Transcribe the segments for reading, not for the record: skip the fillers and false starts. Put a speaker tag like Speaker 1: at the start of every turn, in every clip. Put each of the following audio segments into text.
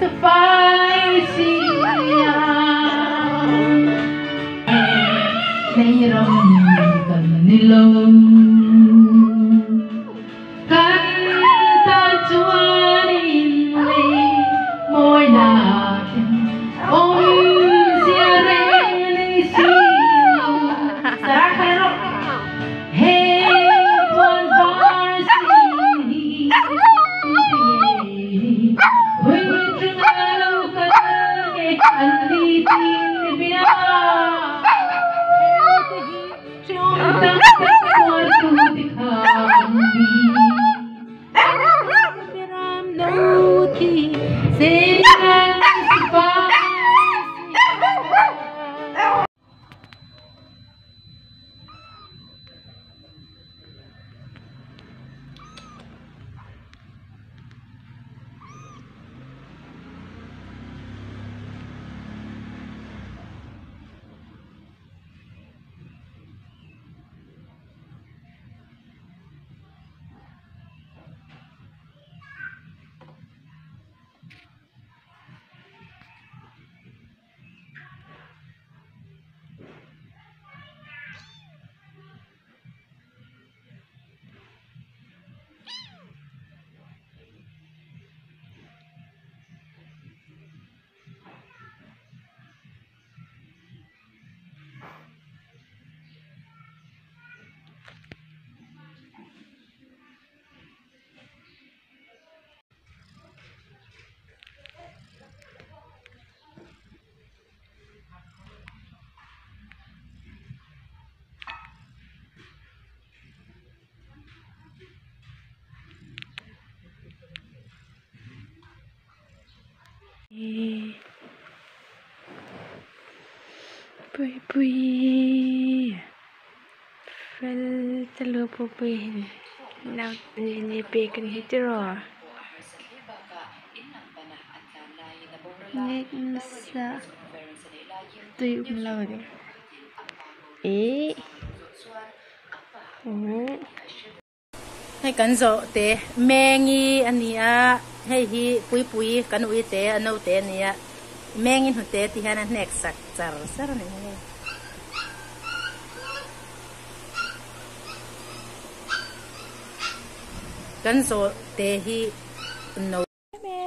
Speaker 1: spicy nay rong cần ni lông cắn ta chuan in lệ môi nà ôm sia re ni si sarà khalo hey one bar si hui chung alo ka ke andi tin bia chung ta por tu dikhandi ram no thi se Pui pui fel telu pui nào ni pe kan hitro nek sa tui lâu rồi ế hay cần zo te mengi ania hay hi pui pui kan ui te ano te ania mengin hu te ti hana nek sak char sar ne kan zo te hi no me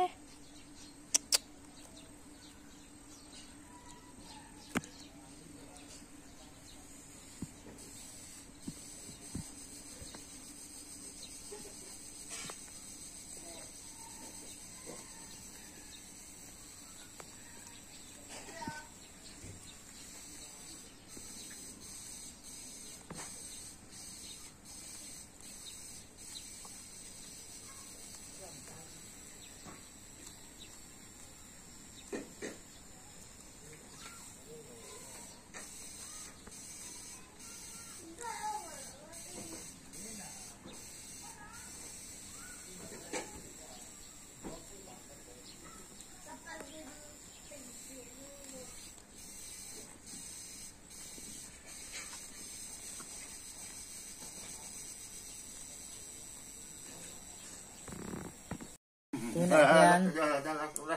Speaker 1: yan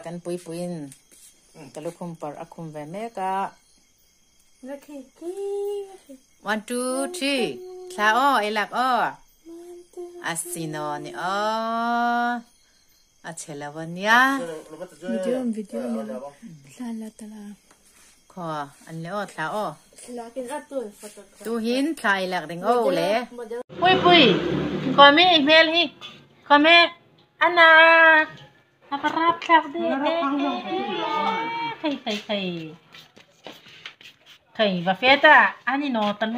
Speaker 1: kan pui puin kalukum par akum ve meka 1 2 3 sa o ilak o asino ni o achelawan ya video lala tala kho an le o tla o tu hin thlai lak ding o le pui pui ko mi email hi ko me ana aparat lak de thầy và phết à anh đi nó tấn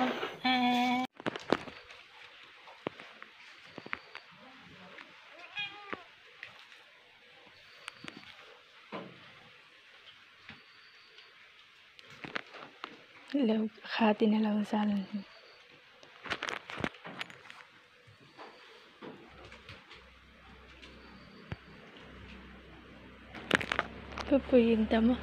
Speaker 1: lâu khá tin lâu ra lần cứ yên tâm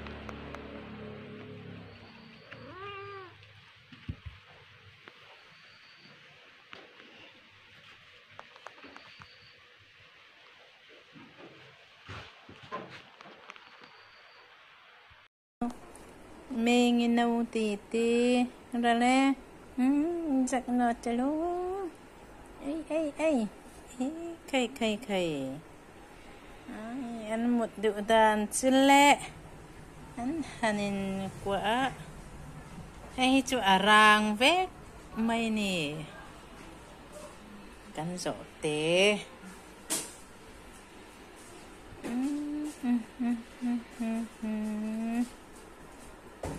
Speaker 1: mình nấu tì tì rồi nè giặc nọ cho luôn ấy khay ăn một đũa đàn chun lẹ ăn hanin quả hay chú arang vét mày nè cắn giỏ té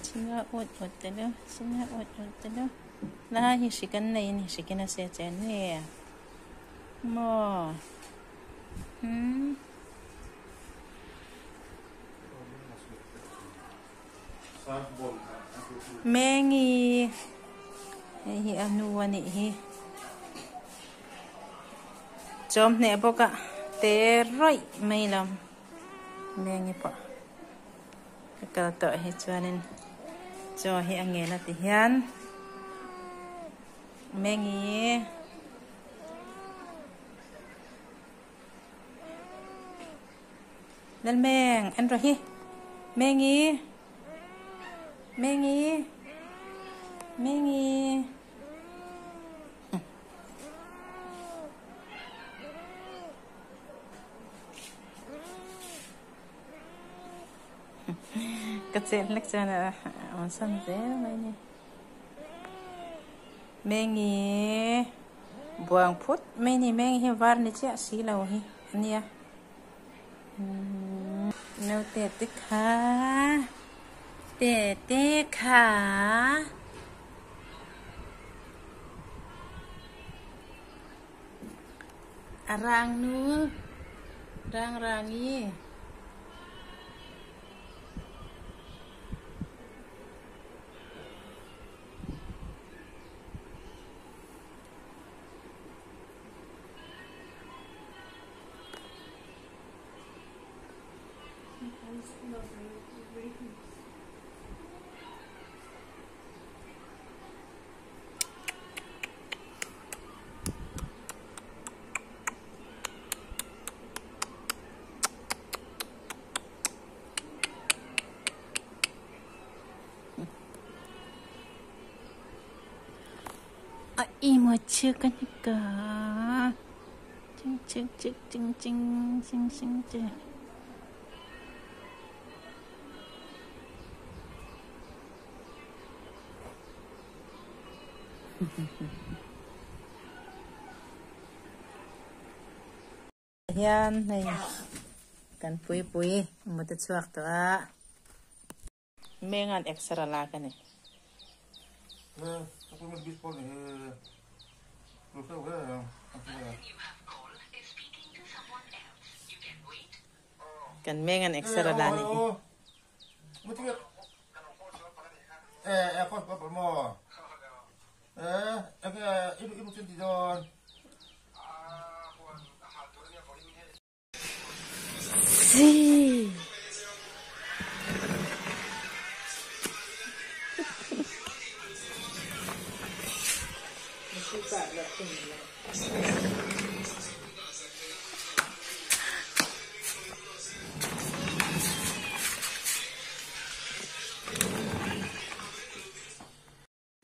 Speaker 1: singa ot talo lah hisikan na ini hisikan na siya nè mo mengi hi anu ani hi chom ne boka te roi mai lam mengi pa ka to hi chuanin cho hi ange na ti hian mengi dal meng an ro hi mengi kecil lek sana onsan deh mainnya mengi buang put mengi warna cia silau hi ini ya nấu tete kha arang nu rangi Imo chicken ka ching Yan này kan pui một chút xíu nữa mình ăn extra lá cái này kan mình ăn extra lá này
Speaker 2: ibu cantik don.
Speaker 1: Sí.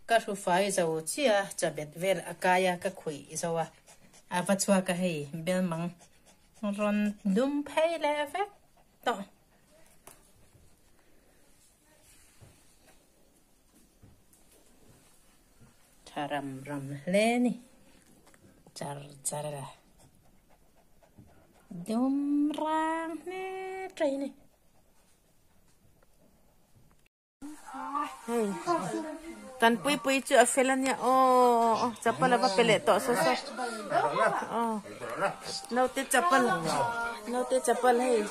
Speaker 1: Các số phái giàu chia cho biết về akaya các quỷ giàu à vật chua cái gì bên măng ron đun pay lẹ phép to charam ram lên char là đun rang nè trời này tan pui chu afelan ya chapal apa pele to so no te chapal hey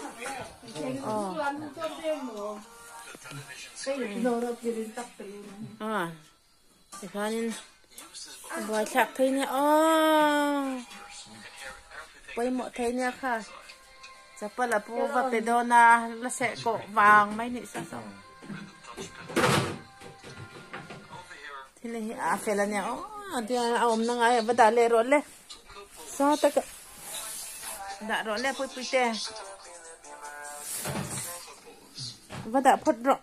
Speaker 1: ikhanin boy thak thei ne boy mo thei ne kha chapal apu va pedona la se ko wang mai ni sa so thì là phải là nhau thì ông năng ai bắt đầu lấy rồi lấy sao ta đã rồi lấy pui tè bắt đầu phật rồi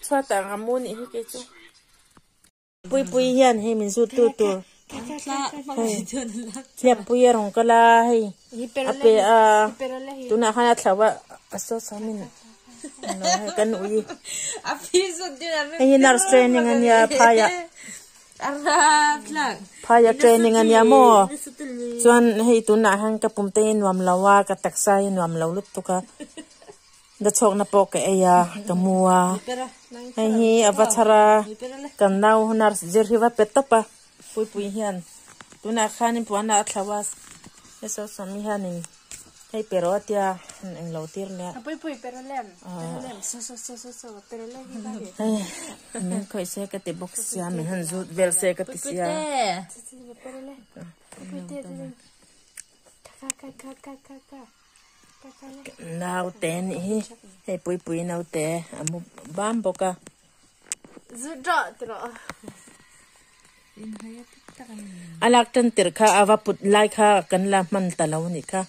Speaker 1: cho ta ngắm muốn này cái chỗ bui bui hiền hay mình rút tu tu liệp bui rong cái là hay ape tu na khana thava aso samin no kan ui api rút tu na hay nurse training ania phaya training ania mo chuan hay tu na hang ka pumte nuam lawa ka taksai nuam lo lut tu ka da chok na po ke aya kamua hi avachara kanau hunar jerhiwa petopa pui pui hian tuna khanin puana thawas eso sami hanin hei perotia en lotir ne pui pui perolem perolem hei men khoi se ka te box ya men han zu vel se ka ti sia perolem pui te ka nau te ni hei pui pui nau te amu bam boka alak tan tir kha awa put lai kha kan la man talaw ni kha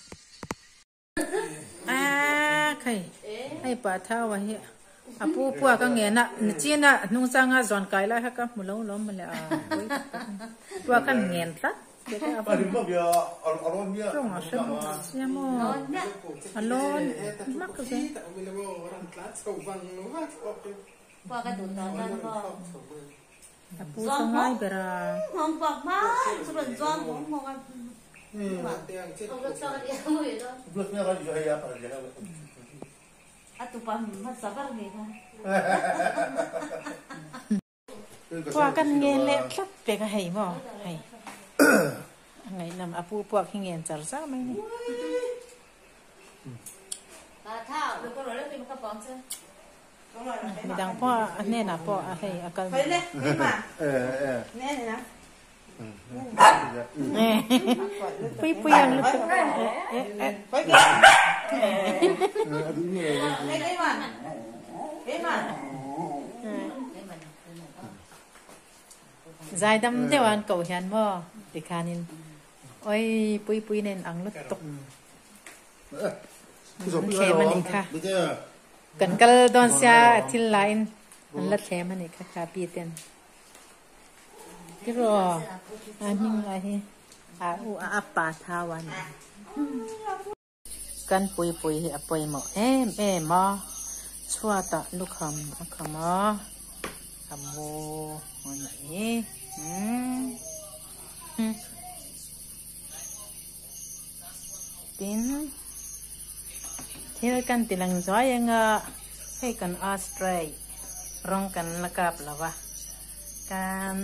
Speaker 1: khai ai pa tha wa hi apu puwa ka nge na china nung changa zon kai la ha ka mulo lo mala puwa kan ngen ta alon mak ka qua cái tụi nó apu sangai bera hong pak ma suran zon hong hong atu pam mat sabar ni ha qua kan nge le thap pe ka hei mo hei ngai nam apu puak hi ngen char sa mai ni thao được có rồi lấy phim các bọn chưa mi dang po ne na po a hei akal ne ma ne na pui pui ang lu pui dài đâm theo anh cầu hiền mo để khanin oi pui pui nên ang lu tok khe man kha kan kal don sia thil line an la khe man kha ka pi ten kiro aning la hi a u a pa thawan kan pui pui hi apoi mo em mo chua ta lukham akhama amo oni tin thil kan tilang zoi anga hei kan astray rong kan lakap lawa kan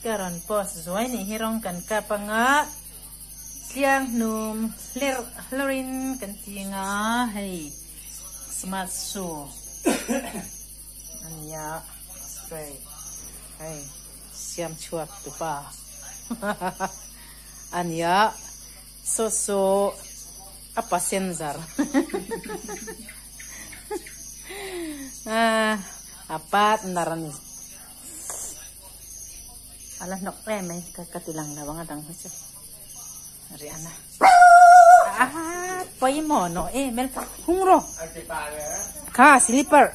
Speaker 1: karan pos zoi ni hirong kan kapanga siang num hlerin kan tinga hei smart su anya astray hei siam chuak tu pa anya so apa senzar apat naran alah nok mai katilang na bang adang hiso ari ana poi mo no mel hungro ka slipper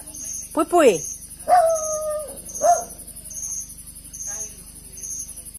Speaker 1: pui pui